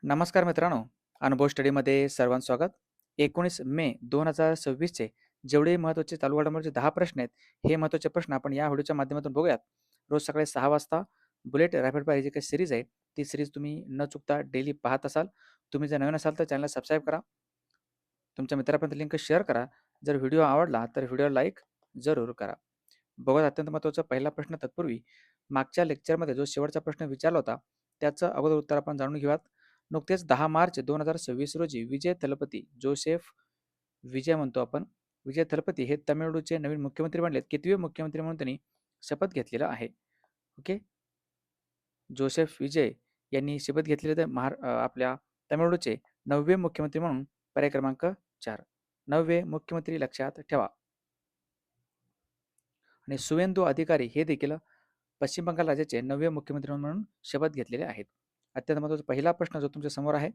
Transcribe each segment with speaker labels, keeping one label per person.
Speaker 1: नमस्कार मित्रांनो, अनुभव स्टडीमध्ये सर्वांचं स्वागत. 19 मे 2026 चे जेवढे महत्त्वाचे चालू घडामोडीचे 10 प्रश्न आहेत, हे महत्त्वाचे प्रश्न आपण या व्हिडिओच्या माध्यमातून बघूयात. रोज सकाळी 6 वाजता बुलेट रॅपिड फायर जी काही सीरीज आहे, ती सीरीज तुम्ही न चुकता डेली पाहत असाल. तुम्ही जर नवीन असाल तर चॅनलला सबस्क्राईब करा. तुमच्या मित्रापर्यंत लिंक शेअर करा. जर व्हिडिओ आवडला तर व्हिडिओला लाईक जरूर करा. बघा अत्यंत महत्त्वाचा पहिला प्रश्न तत्पूर्वी मागच्या लेक्चरमध्ये जो शेवटचा प्रश्न विचारला होता, त्याचं अगोदर उत्तर आपण जाणून घेऊयात. नुकतेच 10 मार्च 2026 रोजी विजय थलपती जोसेफ विजय म्हणतो आपण. विजय थलपती हे तमिळनाडूचे नवीन मुख्यमंत्री बनलेत. कितवे मुख्यमंत्री म्हणून त्यांनी शपथ घेतलेला आहे. ओके. जोसेफ विजय यांनी शपथ घेतलेले तर आपल्या तमिळनाडूचे 9वे मुख्यमंत्री म्हणून पर्याय क्रमांक 4. 9वे मुख्यमंत्री लक्षात ठेवा. आणि सुवेंदू अधिकारी हे देखील पश्चिम बंगाल राज्याचे 9वे मुख्यमंत्री म्हणून शपथ घेतलेले आहेत. अत्यंत महत्त्वाचा पहिला प्रश्न जो तुमच्या समोर आहे.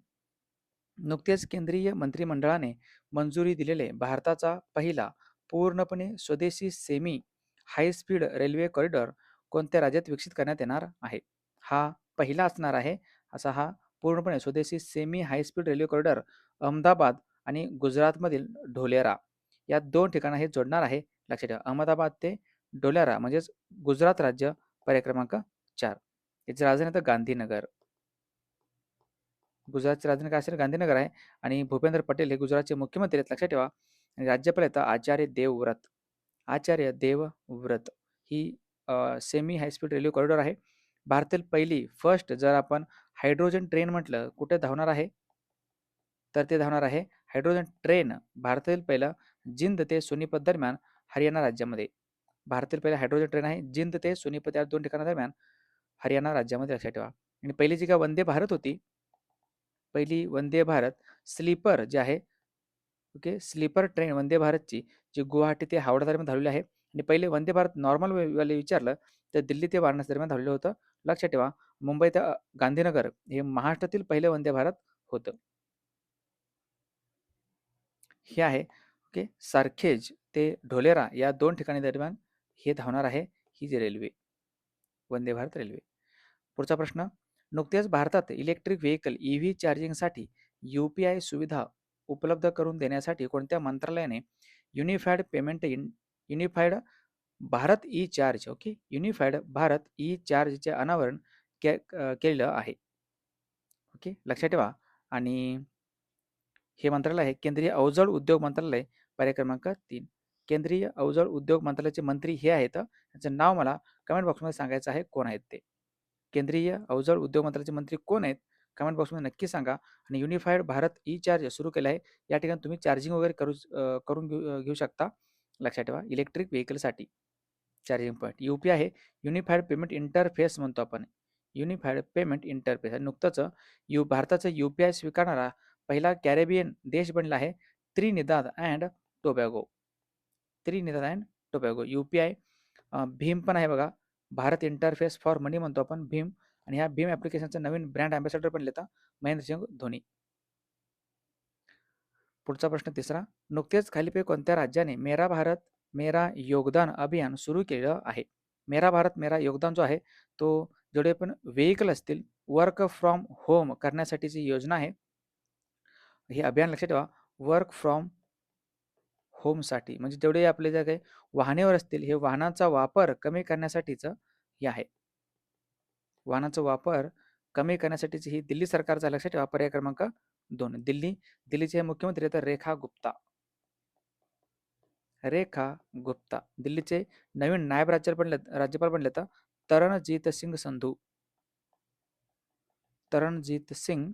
Speaker 1: नुकतेच केंद्रीय मंत्रिमंडळाने मंजुरी दिलेले भारताचा पहिला पूर्णपणे स्वदेशी semi high speed railway corridor कोणत्या राज्यात विकसित करण्यात येणार आहे? हा पहिला असणार आहे. असा हा पूर्णपणे स्वदेशी semi high speed railway corridor Ahmedabad आणि गुजरातमधील ढोलेरा या 2 ठिकाणं हे जोडणार आहे. लक्षात ठेवा. अहमदाबाद ते ढोलेरा म्हणजेच गुजरात राज्य पर्याय क्रमांक 4. याची राजधानी तर गांधीनगर. गुजरातची राजधानी काय असेल? गांधीनगर आहे. आणि भूपेंद्र पटेल हे गुजरातचे मुख्यमंत्री आहेत. लक्षात ठेवा. आणि राज्यपाल आहेत आचार्य देवव्रत. आचार्य देवव्रत ही semi high speed railway corridor आहे. भारतातील पहिली फर्स्ट जर आपण हायड्रोजन ट्रेन म्हटलं कुठे धावणार आहे? तर ते धावणार आहे हायड्रोजन ट्रेन भारतातील पहिलं जिंद ते सोनीपत दरम्यान हरियाणा राज्यामध्ये. भारतातील पहिलं हायड्रोजन ट्रेन आहे जिंद ते सोनीपत या 2 ठिकाणादरम्यान हरियाणा राज्यामध्ये. लक्षात ठेवा. आणि पहिली जी काय वंदे भारत होती, पहिली वंदे भारत स्लीपर जे आहे, ओके, स्लीपर ट्रेन वंदे भारतची जी गुवाहाटी ते हावडा दरम्यान धावलेली आहे. आणि पहिले वंदे भारत नॉर्मल वाले विचारलं तर दिल्ली ते वाराणसी दरम्यान धावलेलं होतं. लक्षात ठेवा. मुंबई ते गांधीनगर हे महाराष्ट्रातील पहिले वंदे भारत होतं. हे आहे ओके. सारखेज ते ढोलेरा या 2 ठिकाणी दरम्यान हे धावणार आहे ही जी रेल्वे, वंदे भारत रेल्वे. पुढचा प्रश्न. नुकतेच भारतात इलेक्ट्रिक व्हेकल ईव्ही चार्जिंगसाठी UPI सुविधा उपलब्ध करून देण्यासाठी कोणत्या मंत्रालयाने unified payment unified Bharat e charge okay unified Bharat e चार्जचे अनावरण केलेलं आहे? ओके, लक्षात ठेवा. आणि हे मंत्रालय आहे केंद्रीय अवजड उद्योग मंत्रालय पर्याय क्रमांक 3. केंद्रीय अवजड उद्योग मंत्रालयाचे मंत्री हे आहेत. त्यांचं नाव मला कमेंट बॉक्समध्ये सांगायचं आहे कोण आहेत ते. केंद्रीय अवजड उद्योग मंत्रालयाचे मंत्री कोण आहेत? कमेंट बॉक्समध्ये नक्की सांगा. आणि युनिफाईड भारत ई चार्ज सुरू केलं आहे. या ठिकाणी तुम्ही चार्जिंग वगैरे करून घेऊ शकता. लक्षात ठेवा. इलेक्ट्रिक व्हेकलसाठी चार्जिंग पॉईंट. UPI आहे युनिफाईड पेमेंट इंटरफेस म्हणतो आपण. Unified payment interface. आणि नुकतंच भारताचं UPI स्वीकारणारा पहिला कॅरेबियन देश बनला आहे Trinidad and Tobago. Trinidad and Tobago. UPI Bhim पण आहे बघा. भारत इंटरफेस फॉर मनी म्हणतो आपण भीम. आणि ह्या भीम ॲप्लिकेशनचा नवीन ब्रँड अँबॅसेडर बनले तर महेंद्रसिंग धोनी. पुढचा प्रश्न तिसरा. नुकतेच खालीलपैकी कोणत्या राज्याने मेरा भारत मेरा योगदान अभियान सुरू केलं आहे? मेरा भारत मेरा योगदान जो आहे तो जेवढे पण व्हेइकल असतील वर्क फ्रॉम होम करण्यासाठीची योजना आहे. हे अभियान लक्षात ठेवा. वर्क फ्रॉम होमसाठी म्हणजे जेवढे आपले जे काही वाहनेवर असतील हे वाहनांचा वापर कमी करण्यासाठीचं हे आहे. वाहनाचा वापर कमी करण्यासाठीची ही दिल्ली सरकारचा लक्षात ठेवा पर्याय क्रमांक 2. दिल्लीचे मुख्यमंत्री तर रेखा गुप्ता. रेखा गुप्ता. दिल्लीचे नवीन नायब राज्यपाल बनले तर तरणजीत सिंग संधू. तरणजीत सिंग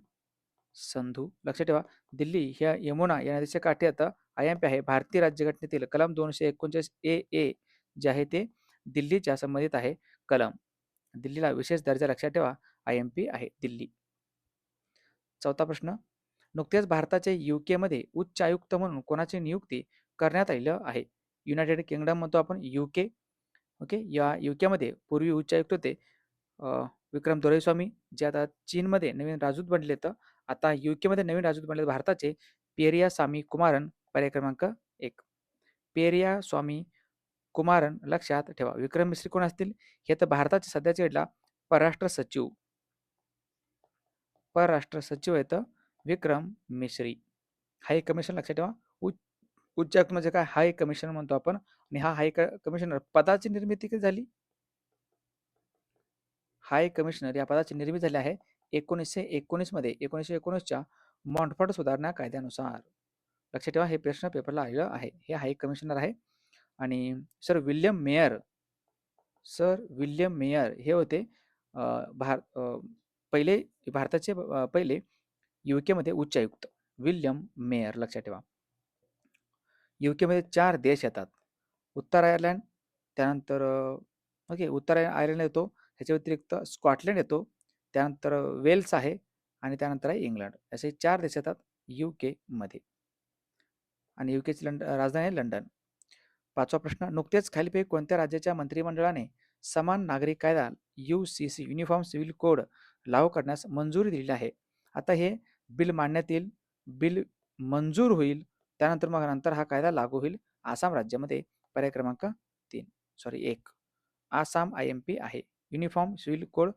Speaker 1: संधू. लक्षात ठेवा. दिल्ली ह्या यमुना या नदीच्या काठी आता IMP आहे. भारतीय राज्यघटनेतील कलम 239 AA जे आहे ते दिल्लीच्या संबंधित आहे कलम. दिल्लीला विशेष दर्जा लक्षात ठेवा. IMP आहे दिल्ली. चौथा प्रश्न. नुकतेच भारताचे UKमध्ये उच्च आयुक्त म्हणून कोणाची नियुक्ती करण्यात आलेलं आहे? युनायटेड किंगडम म्हणतो आपण UK. ओके. या UKमध्ये पूर्वी उच्च आयुक्त होते विक्रम दोराईस्वामी जे आता चीनमध्ये नवीन राजदूत बनले तर आता UKमध्ये नवीन राजदूत बनले भारताचे पेरिया स्वामी कुमारन पर्याय क्रमांक 1. पेरिया स्वामी कुमारन लक्षात ठेवा. विक्रम मिश्री कोण असतील? हे तर भारताचे सध्याचे परराष्ट्र सचिव. परराष्ट्र सचिव आहेत विक्रम मिश्री. हाय कमिशन लक्षात ठेवा. उच्चायुक्त म्हणजे काय, हाय कमिशनर म्हणतो आपण. आणि हा हाय कमिशनर पदाची निर्मिती कधी झाली? हाय कमिशनर या पदाची निर्मिती झाली आहे 1919 मध्ये, 1919च्या मॉन्टफोर्ट सुधारणा कायद्यानुसार. लक्षात ठेवा, हे प्रश्न पेपरला आलेलं आहे. हे हाय कमिशनर आहे. आणि सर विल्यम मेयर हे होते पहिले भारताचे पहिले UK मध्ये उच्चायुक्त विल्यम मेयर. लक्षात ठेवा. UK मध्ये 4 देश येतात. उत्तर आयर्लंड, त्यानंतर ओके उत्तर आयर्लंड येतो, ह्याच्या व्यतिरिक्त स्कॉटलंड येतो, त्यानंतर वेल्स आहे, आणि त्यानंतर आहे इंग्लंड. असे 4 देश येतात UK मध्ये. आणि UKची राजधानी आहे लंडन. 5वा प्रश्न, नुकतेच खालीलपैकी कोणत्या राज्याच्या मंत्रिमंडळाने समान नागरिक कायदा UCC युनिफॉर्म सिव्हिल कोड लागू करण्यास मंजुरी दिलेली आहे? आता हे बिल मांडण्यात येईल, बिल मंजूर होईल, त्यानंतर मग नंतर हा कायदा लागू होईल. आसाम राज्यामध्ये पर्याय क्रमांक 1 आसाम IMP आहे. युनिफॉर्म सिव्हिल कोड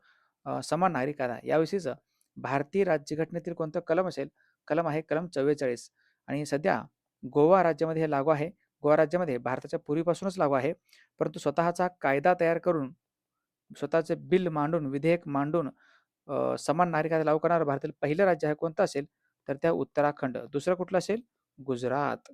Speaker 1: समान नागरिक कायदा याविषयीचं भारतीय राज्यघटनेतील कोणतं कलम असेल? कलम आहे कलम 44. आणि सध्या गोवा राज्यामध्ये हे लागू आहे. गोवा राज्यामध्ये भारताच्या पूर्वीपासूनच लागू आहे, परंतु स्वतःचा कायदा तयार करून, स्वतःचे बिल मांडून, विधेयक मांडून समान नागरिक कायदा लागू करणारं भारतातील पहिलं राज्य आहे कोणतं असेल? तर त्या उत्तराखंड. दुसरं कुठलं असेल? गुजरात.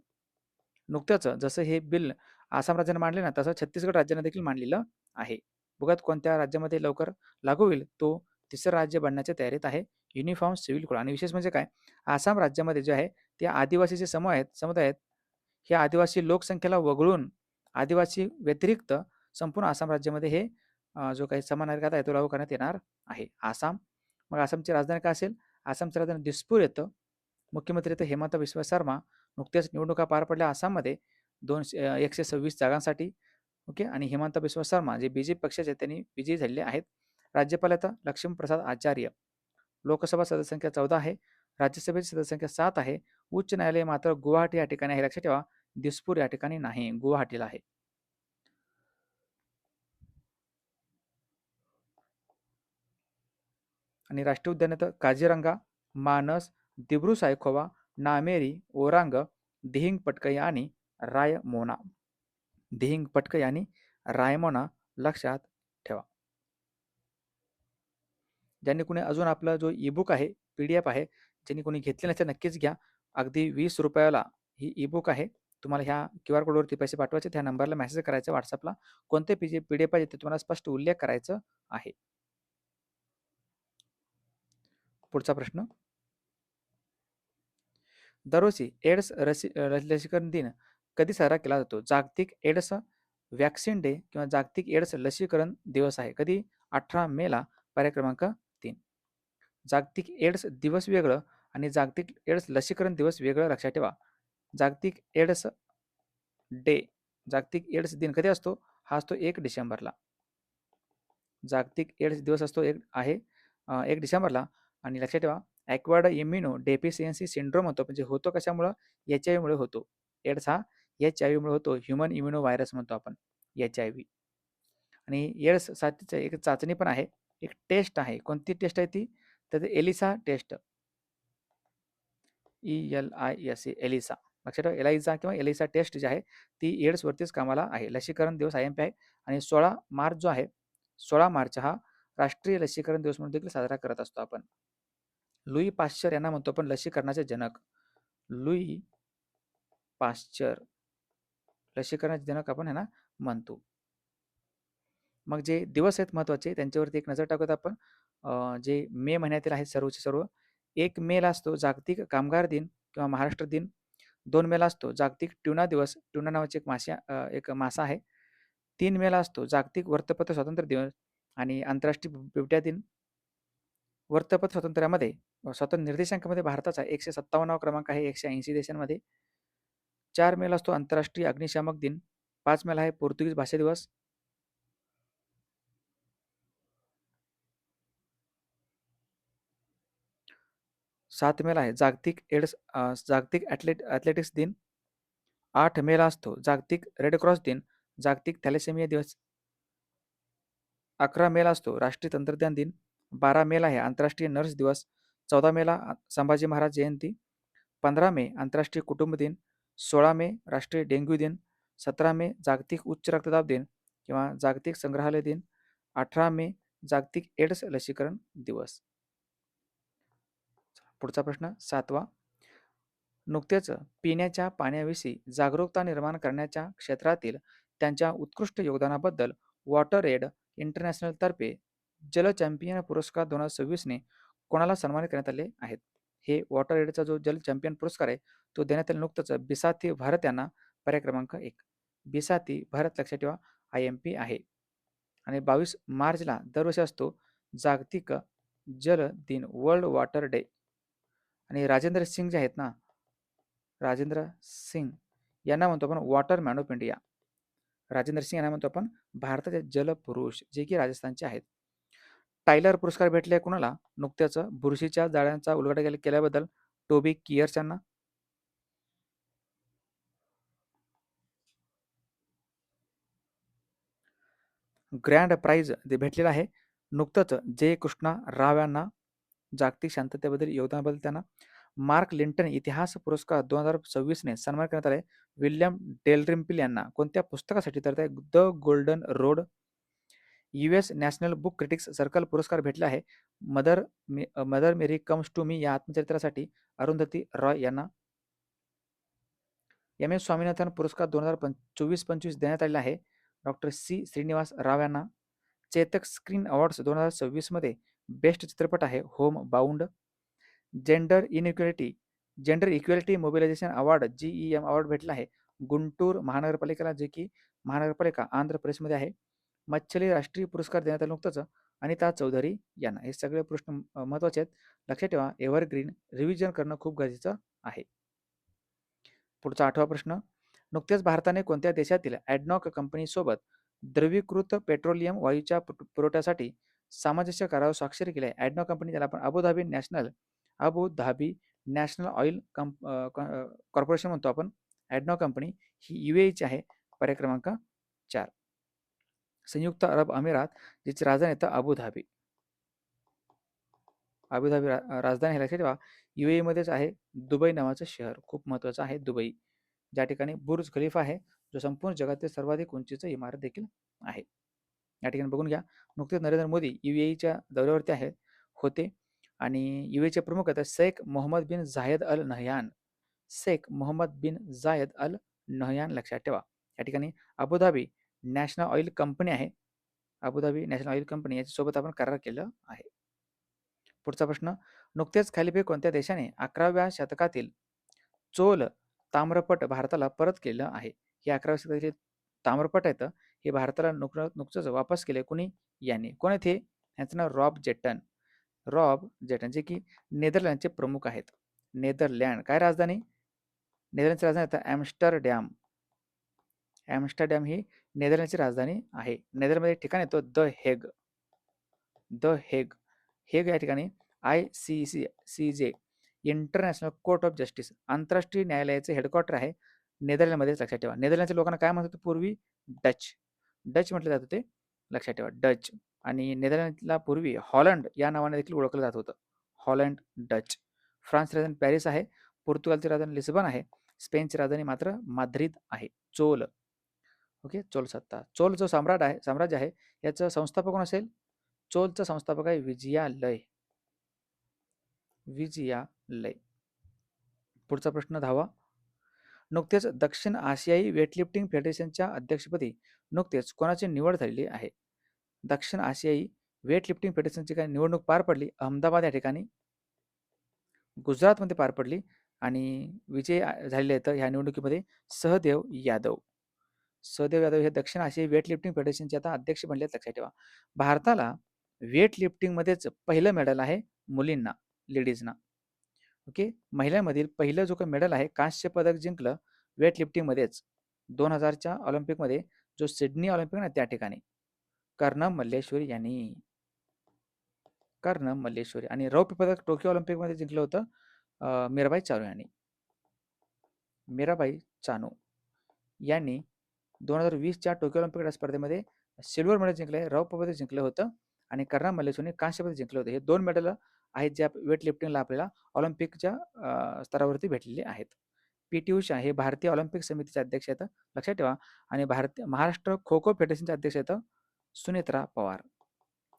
Speaker 1: नुकतंच जसं हे बिल आसाम राज्याने मांडले ना, तसं छत्तीसगड राज्याने देखील मांडलेलं आहे. बघत कोणत्या राज्यामध्ये लवकर लागू होईल? तो तिसरं राज्य बनण्याच्या तयारीत आहे युनिफॉर्म सिव्हिल कोड. आणि विशेष म्हणजे काय, आसाम राज्यामध्ये जे आहे ते आदिवासीचे समुदाय आहेत. हे आदिवासी लोकसंख्येला वगळून आदिवासी व्यतिरिक्त संपूर्ण आसाम राज्यामध्ये हे जो काही समान नागरिक कायदा आहे तो लागू करण्यात येणार आहे. आसाम. मग आसामची राजधानी काय असेल? आसामची राजधानी दिसपूर येतं. मुख्यमंत्री येतं हेमंत बिस्वा शर्मा. नुकत्याच निवडणुका पार पडल्या आसाममध्ये 126 जागांसाठी. ओके. आणि हेमंत बिस्वा शर्मा जे BJP पक्षाचे त्यांनी विजयी झालेले आहेत. राज्यपाल येतं लक्ष्मी प्रसाद आचार्य. लोकसभा सदस्यसंख्या 14 आहे. राज्यसभेची सदस्यसंख्या 7 आहे. उच्च न्यायालय मात्र गुवाहाटी या ठिकाणी आहे. लक्षात ठेवा, दिसपूर या ठिकाणी नाही, गुवाहाटीला आहे. आणि राष्ट्रीय उद्यान येतं काझीरंगा, मानस, दिब्रू सायखोवा, नामेरी, ओरांग, दिहिंग पटकई आणि रायमोना. दिहिंग पटकई आणि रायमोना लक्षात ठेवा. ज्यांनी कोणी अजून आपला जो ईबुक आहे, PDF आहे, ज्यांनी कोणी घेतले नसेल नक्कीच घ्या. अगदी 20 रुपयाला ही ईबुक आहे. तुम्हाला ह्या QR कोडवरती पैसे पाठवायचे, त्या नंबरला मेसेज करायचा व्हॉट्सअपला. कोणते PDF पाहिजे ते तुम्हाला स्पष्ट उल्लेख करायचं आहे. पुढचा प्रश्न, दरवर्षी एड्स लसीकरण दिन कधी साजरा केला जातो? जागतिक एड्स वॅक्सिन डे किंवा जागतिक एड्स लसीकरण दिवस आहे. कधी? 18 मेला. पर्याय क्रमांक 3. जागतिक एड्स दिवस वेगळं आणि जागतिक एड्स लसीकरण दिवस वेगळं. लक्षात ठेवा. जागतिक एड्स डे, जागतिक एड्स दिन कधी असतो? हा असतो 1 डिसेंबरला. जागतिक एड्स दिवस असतो 1 डिसेंबरला. आणि लक्षात ठेवा, ॲक्वायर्ड इम्युनो डेफिशियन्सी सिंड्रोम होतो. म्हणजे होतो कशामुळं? HIV मुळे होतो. एड्स हा HIV मुळे होतो. ह्युमन इम्युनो व्हायरस म्हणतो आपण, HIV. आणि एड्स साठीचं एक चाचणी पण आहे, एक टेस्ट आहे. कोणती टेस्ट आहे ती? तर एलिसा टेस्ट. ELISA, Elisa. लक्षात ठेवा, एलिसा किंवा एलिसा टेस्ट जी आहे ती एड्सवरतीच कामाला आहे. लसीकरण दिवस IMP आहे. आणि 16 मार्च जो आहे, 16 मार्च हा राष्ट्रीय लसीकरण दिवस म्हणून देखील साजरा करत असतो आपण. लुई पाश्चर यांना म्हणतो आपण लसीकरणाचे जनक. लुई पाश्चर लसीकरणाचे जनक आपण यांना म्हणतो. मग जे दिवस आहेत महत्त्वाचे त्यांच्यावरती एक नजर टाकूयात आपण. जे मे महिन्यातील आहेत सर्वचे सर्व. 1 मेला असतो जागतिक कामगार दिन किंवा महाराष्ट्र दिन. 2 मेला असतो जागतिक ट्यूना दिवस. ट्यूना नावाची एक मासा आहे. 3 मेला असतो जागतिक वृत्तपत्र स्वातंत्र्य दिवस आणि आंतरराष्ट्रीय बिबट्या दिन. वृत्तपत्र स्वातंत्र्यामध्ये स्वातंत्र्य निर्देशांकामध्ये भारताचा 157वा क्रमांक आहे 180 देशांमध्ये. 4 मेला असतो आंतरराष्ट्रीय अग्निशामक दिन. 5 मेला आहे पोर्तुगीज भाषा दिवस. 7 मेला आहे जागतिक ॲथलेटिक्स दिन. 8 मेला असतो जागतिक रेड क्रॉस दिन, जागतिक थॅलेसेमिया दिवस. 11 मेला असतो राष्ट्रीय तंत्रज्ञान दिन. 12 मेला आहे आंतरराष्ट्रीय नर्स दिवस. 14 मेला संभाजी महाराज जयंती, 15 मे आंतरराष्ट्रीय कुटुंब दिन, 16 मे राष्ट्रीय डेंग्यू दिन, 17 मे जागतिक उच्च रक्तदाब दिन किंवा जागतिक संग्रहालय दिन, 18 मे जागतिक एड्स लसीकरण दिवस. पुढचा प्रश्न 7वा. नुकतेच पिण्याच्या पाण्याविषयी जागरूकता निर्माण करण्याच्या क्षेत्रातील त्यांच्या उत्कृष्ट योगदानाबद्दल वॉटर एड इंटरनॅशनल तर्फे जल चॅम्पियन पुरस्कार 2026ने कोणाला सन्मानित करण्यात आले आहेत? हे वॉटर एडचा जो जल चॅम्पियन पुरस्कार आहे तो देण्यात आला नुकतंच बिसाती भारत यांना. पर्याय क्रमांक 1 बिसाती भारत, लक्षात ठेवा IMP आहे. आणि 22 मार्चला दरवर्षी असतो जागतिक जल दिन, वर्ल्ड वॉटर डे. आणि राजेंद्र सिंग जे आहेत ना, राजेंद्र सिंग यांना म्हणतो आपण water man of India. Rajendra Singh यांना म्हणतो आपण भारताचे जलपुरुष, जे की राजस्थानचे आहेत. टायलर पुरस्कार भेटले कुणाला? नुकत्याच बुरशीच्या जाळ्यांचा उलगडा केल्याबद्दल टोबी कियर्स यांना. ग्रँड प्राइज भेटलेला आहे नुकतंच जे कृष्णा राव यांना, जागतिक शांततेबद्दल योगदानाबद्दल त्यांना. मार्क लिंटन इतिहास पुरस्कार 2026ने सन्मान करण्यात आले विल्यम डेलरिम्पिल यांना. कोणत्या पुस्तकासाठी? तर the Golden Road. US National Book Critics Circle पुरस्कार भेटला आहे Mother Mary Comes to Me या आत्मचरित्रासाठी अरुंधती रॉय यांना. MS स्वामीनाथन पुरस्कार 2024-25 देण्यात आलेला आहे डॉक्टर C श्रीनिवास राव यांना. चेतक स्क्रीन अवॉर्ड्स 2026 मध्ये बेस्ट चित्रपट आहे home bound. Gender equality mobilisation award GEM award भेटला आहे गुंटूर महानगरपालिकेला, जे की महानगरपालिका आंध्र प्रदेशमध्ये आहे. मच्छली राष्ट्रीय पुरस्कार देण्यात आला नुकतंच अनिता चौधरी यांना. हे सगळे प्रश्न महत्त्वाचे आहेत, लक्षात ठेवा. एव्हरग्रीन रिव्हिजन करणं खूप गरजेचं आहे. पुढचा 8वा प्रश्न. नुकतेच भारताने कोणत्या देशातील ॲडनॉक कंपनीसोबत द्रवीकृत पेट्रोलियम वायूच्या पुरवठ्यासाठी सामंजस्य करारावर स्वाक्षरी केली आहे? ॲडनॉक कंपनी, ज्याला आपण Abu Dhabi national oil corporation म्हणतो आपण. ॲडनॉक कंपनी ही UAE आहे. पर्याय क्रमांक 4. संयुक्त अरब अमिरात, जिची राजधानी येतं अबुधाबी. अबुधाबी राजधानी हे लक्षात ठेवा UAE मध्येच आहे. दुबई नावाचं शहर खूप महत्त्वाचं आहे दुबई, ज्या ठिकाणी बुर्ज खलिफा आहे, जो संपूर्ण जगातील सर्वाधिक उंचीचं इमारत देखील आहे. या ठिकाणी बघून घ्या. नुकतेच नरेंद्र मोदी UAEच्या दौऱ्यावरती होते आणि UAEचे प्रमुख आहेत शेख मोहम्मद बिन झायद अल नहयान. लक्षात ठेवा. या ठिकाणी अबुधाबी नॅशनल ऑइल कंपनी आहे. अबुधाबी नॅशनल ऑइल कंपनी याच्यासोबत आपण करार केलं आहे. पुढचा प्रश्न. नुकतेच खालीलपैकी कोणत्या देशाने 11व्या शतकातील चोल ताम्रपट भारताला परत केलं आहे? हे 11व्या शतकातील ताम्रपट आहेत हे भारताला नुकतंच वापस केले. कुणी? यांनी. कोण आहेत हे? यांचं नाव रॉब जेटन, जे की नेदरलँडचे प्रमुख आहेत. नेदरलँड. काय राजधानी? नेदरलँडची राजधानी आता ॲम्स्टरडॅम ही नेदरलँडची राजधानी आहे. नेदरलँडमध्ये ठिकाण येतो द हेग या ठिकाणी ICJ international court of justice आंतरराष्ट्रीय न्यायालयाचे हेडक्वार्टर आहे नेदरलँडमध्ये. लक्षात ठेवा. नेदरलँडच्या लोकांना काय म्हणत होतं पूर्वी? डच म्हटलं जात होते, लक्षात ठेवा डच. आणि नेदरलँडला पूर्वी हॉलंड या नावाने देखील ओळखलं जात होतं, हॉलंड डच. फ्रान्सची राजधानी पॅरिस आहे. पोर्तुगालची राजधानी लिस्बन आहे. स्पेनची राजधानी मात्र माद्रिद आहे. चोल. ओके, चोल सत्ता. चोल जो साम्राज्य आहे याचं संस्थापक कोण असेल? चोलचा संस्थापक आहे विजयालय. पुढचा प्रश्न 10वा. नुकतेच दक्षिण आशियाई वेटलिफ्टिंग फेडरेशनच्या अध्यक्षपदी नुकतेच कोणाची निवड झालेली आहे? दक्षिण आशियाई वेटलिफ्टिंग फेडरेशनची काही निवडणूक पार पडली अहमदाबाद या ठिकाणी, गुजरातमध्ये पार पडली आणि विजय झालेले आहेत ह्या निवडणुकीमध्ये सहदेव यादव हे दक्षिण आशियाई वेटलिफ्टिंग फेडरेशनचे आता अध्यक्ष बनले. लक्षात ठेवा. भारताला वेटलिफ्टिंगमध्येच पहिलं मेडल आहे मुलींना, लेडीजना. ओके, महिलांमधील पहिलं जो काही मेडल आहे, कांस्य पदक जिंकलं वेटलिफ्टिंगमध्येच 2000च्या ऑलिम्पिकमध्ये, जो सिडनी ऑलिम्पिक ना त्या ठिकाणी कर्णम मल्लेश्वरी यांनी. आणि रौप्य पदक टोकियो ऑलिम्पिकमध्ये जिंकलं होतं मीराबाई चानू यांनी 2020च्या टोकियो ऑलिम्पिक स्पर्धेमध्ये सिल्वर मेडल जिंकले, रौप्य पदक जिंकलं होतं आणि कर्णम मल्लेश्वरीने कांस्य पदक जिंकलं होतं. हे 2 मेडल आहेत ज्या वेट लिफ्टिंगला आपल्याला ऑलिम्पिकच्या स्तरावरती भेटलेले आहेत. पी.टी. उषा हे भारतीय ऑलिम्पिक समितीचे अध्यक्ष आहेत, लक्षात ठेवा. आणि महाराष्ट्र खो खो फेडरेशनचे अध्यक्ष आहेत सुनेत्रा पवार,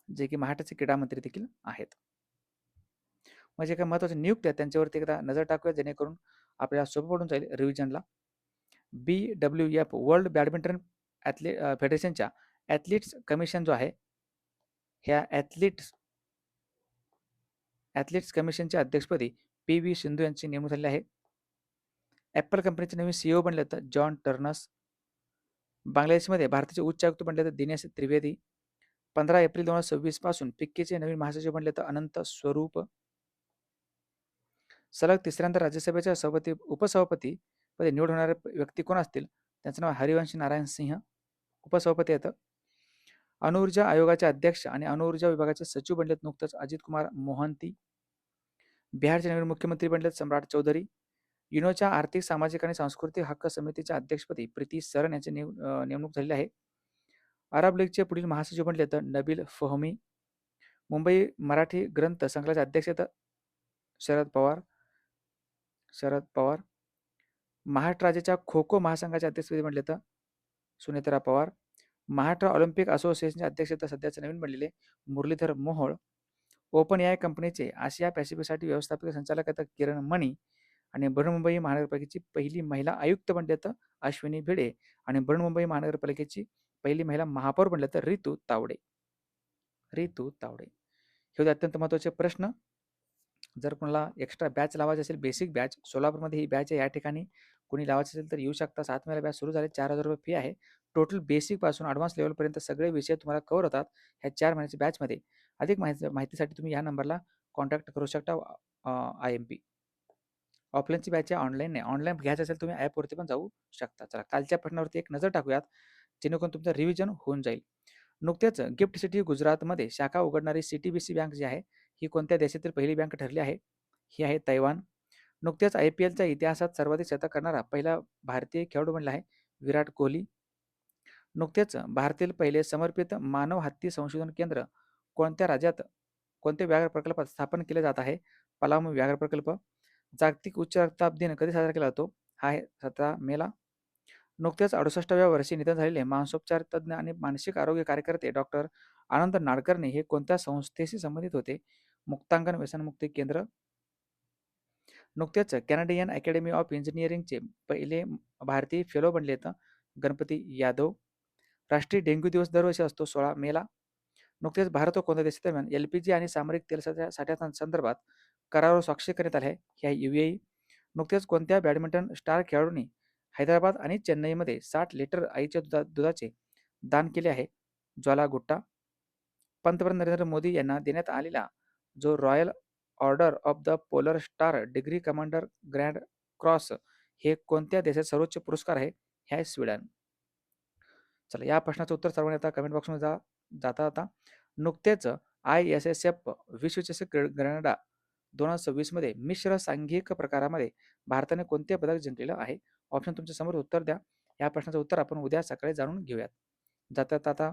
Speaker 1: जे की महाराष्ट्राचे क्रीडा मंत्री देखील आहेत. म्हणजे काय महत्त्वाच्या नियुक्त्या आहेत त्यांच्यावरती एकदा नजर टाकूया, जेणेकरून आपल्याला सोपं पडून जाईल रिव्हिजनला. BWF वर्ल्ड बॅडमिंटन फेडरेशनच्या ॲथलीट्स कमिशन जो आहे, ह्या ॲथलीट्स कमिशनच्या अध्यक्षपदी PV सिंधू यांची नेमणूक झाली आहे. ॲपल कंपनीचे नवीन CEO बनले तर जॉन टर्नस. बांगलादेशमध्ये भारताचे उच्चायुक्त बनले तर दिनेश त्रिवेदी. 15 एप्रिल 2026 पासून फिक्कीचे नवीन महासचिव बनले तर अनंत स्वरूप. सलग तिसऱ्यांदा राज्यसभेच्या उपसभापती पदी निवड होणारे व्यक्ती कोण असतील? त्यांचं नाव हरिवंश नारायण सिंह, उपसभापती आहेत. अणुऊर्जा आयोगाचे अध्यक्ष आणि अणुऊर्जा विभागाचे सचिव बनलेत नुकतंच अजित कुमार मोहंती. बिहारचे नवीन मुख्यमंत्री बनलेत सम्राट चौधरी. युनोच्या आर्थिक, सामाजिक आणि सांस्कृतिक हक्क समितीच्या अध्यक्षपदी प्रीती सरन यांची नेमणूक झालेली आहे. अरब लीगचे पुढील महासचिव बनले तर नबील फहमी. मुंबई मराठी ग्रंथ संकलनाचे अध्यक्ष आहेत शरद पवार. महाराष्ट्र राज्याच्या खो खो महासंघाचे अध्यक्षपदी बनले तर सुनेत्रा पवार. महाराष्ट्र ऑलिम्पिक असोसिएशनचे अध्यक्ष तर सध्याचे नवीन बनलेले मुरलीधर मोहोळ. ओपन AI कंपनीचे आशिया पॅसिफिकसाठी व्यवस्थापकीय संचालक आहेत किरण मणी. आणि बृहन्मुंबई महानगरपालिकेची पहिली महिला आयुक्त बनले तर अश्विनी भिडे. आणि बृहन्मुंबई महानगरपालिकेची पहिली महिला महापौर बनले तर रितू तावडे. हे होते अत्यंत महत्त्वाचे प्रश्न. जर कोणाला एक्स्ट्रा बॅच लावायची असेल, बेसिक बॅच सोलापूरमध्ये ही बॅच आहे, या ठिकाणी कोणी लावायचं असेल तर येऊ शकता. 7 महिन्याला बॅच सुरू झाले. 4,000 रुपये फी आहे. टोटल बेसिकपासून ॲडव्हान्स लेवलपर्यंत सगळे विषय तुम्हाला कव्हर होतात ह्या 4 महिन्याच्या बॅचमध्ये. अधिक माहितीसाठी तुम्ही या नंबरला कॉन्टॅक्ट करू शकता. IMP ऑफलाईनची बॅच आहे, ऑनलाईन नाही. ऑनलाईन घ्यायचं असेल तुम्ही ॲपवरती पण जाऊ शकता. चला कालच्या प्रश्नावरती एक नजर टाकूयात, जेणेकरून तुमचं रिव्हिजन होऊन जाईल. नुकतेच गिफ्ट सिटी गुजरातमध्ये शाखा उघडणारी CTBC बँक जी आहे, ही कोणत्या देशातील पहिली बँक ठरली आहे? ही आहे तैवान. नुकत्याच IPLच्या इतिहासात सर्वाधिक शतक करणारा पहिला भारतीय खेळाडू बनला आहे विराट कोहली. नुकतेच भारतातील पहिले समर्पित मानव हत्ती संशोधन केंद्र कोणत्या राज्यात, कोणत्या व्याघ्र प्रकल्पात स्थापन केले जात आहे? पलामू व्याघ्र प्रकल्प. जागतिक उच्च रक्तदाब दिन कधी साजरा केला जातो? हा आहे 17 मेला. नुकत्याच 68व्या वर्षी निधन झालेले मानसोपचार तज्ज्ञ आणि मानसिक आरोग्य कार्यकर्ते डॉक्टर आनंद नाडकर्णी हे कोणत्या संस्थेशी संबंधित होते? मुक्तांगण व्यसनमुक्ती केंद्र. नुकतेच कॅनडियन अकॅडमी ऑफ इंजिनिअरिंगचे पहिले भारतीय फेलो बनले तर गणपती यादव. राष्ट्रीय डेंग्यू दिवस दरवर्षी असतो 16 मेला. नुकतेच भारत व कोणत्या देशादरम्यान LPG आणि सामरिक तेल साठ्यासंदर्भात करारावर स्वाक्षरी करण्यात आले आहे? हे आहे UAE. नुकतेच कोणत्या बॅडमिंटन स्टार खेळाडूंनी हैदराबाद आणि चेन्नईमध्ये 60 लिटर आईच्या दुधाचे दान केले आहे? ज्वाला गुट्टा. पंतप्रधान नरेंद्र मोदी यांना देण्यात आलेला जो royal order of the polar star degree commander grand cross हे कोणत्या देशाचे सर्वोच्च पुरस्कार आहे? हे आहे स्वीडन. चला या प्रश्नाचं उत्तर सर्वांनी आता कमेंट बॉक्समध्ये जाता नुकतेच ISSF विश्वचषक ग्रेनाडा 2026 मध्ये मिश्र सांघिक प्रकारामध्ये भारताने कोणते पदक जिंकलेलं आहे? ऑप्शन तुमच्या समोर उत्तर द्या. या प्रश्नाचं उत्तर आपण उद्या सकाळी जाणून घेऊयात. आता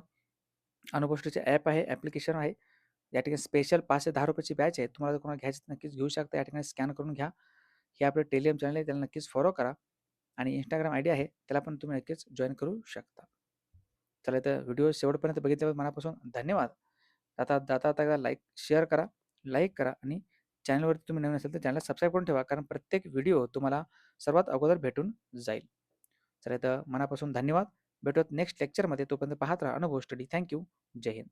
Speaker 1: अनुभवष्टीचे ॲप आहे, ॲप्लिकेशन आहे. या ठिकाणी स्पेशल 5 ते 10 रुपयाची बॅच आहे. तुम्हाला जर कोणाला घ्यायची नक्कीच घेऊ शकता. या ठिकाणी स्कॅन करून घ्या. हे आपलं टेलिग्राम चॅनल आहे, त्याला नक्कीच फॉलो करा. आणि इंस्टाग्राम ID आहे, त्याला पण तुम्ही नक्कीच जॉईन करू शकता. चला तर व्हिडिओ शेवटपर्यंत बघितल्याबद्दल मनापासून धन्यवाद. आता शेअर करा, लाईक करा आणि चॅनलवरती तुम्ही नवीन असेल तर चॅनलला सबस्क्राईब करून ठेवा, कारण प्रत्येक व्हिडिओ तुम्हाला सर्वात अगोदर भेटून जाईल. चला तर मनापासून धन्यवाद. भेटूयात नेक्स्ट लेक्चरमध्ये. तोपर्यंत पाहत राहा अनुभव स्टडी. थँक्यू. जय हिंद.